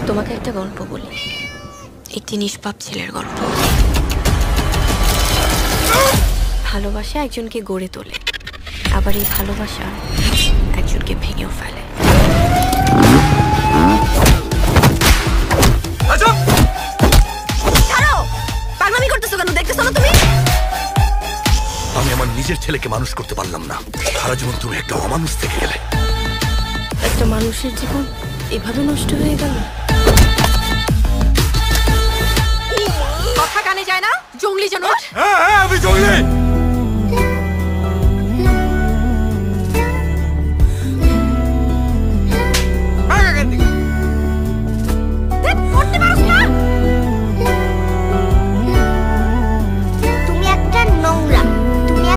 তোমাকে একটা গল্প বলি, একটি নিষ্পাপ ছেলের গল্প। ভালোবাসা একজনকে গড়ে তোলে, আবার এই ভালোবাসা একজনকে ভেঙেও ফেলে। পাগলামি করতেছো কেন? দেখতেছো না তুমি? আমি আমার নিজের ছেলেকে মানুষ করতে পারলাম না, সারা জীবন তুমি একটা অমানুষ থেকে গেলে। একটা মানুষের জীবন এভাবে নষ্ট হয়ে গেল। কথা কানে যায় না? জঙ্গলি জানোয়ার। হ্যাঁ, আমি জঙ্গলি।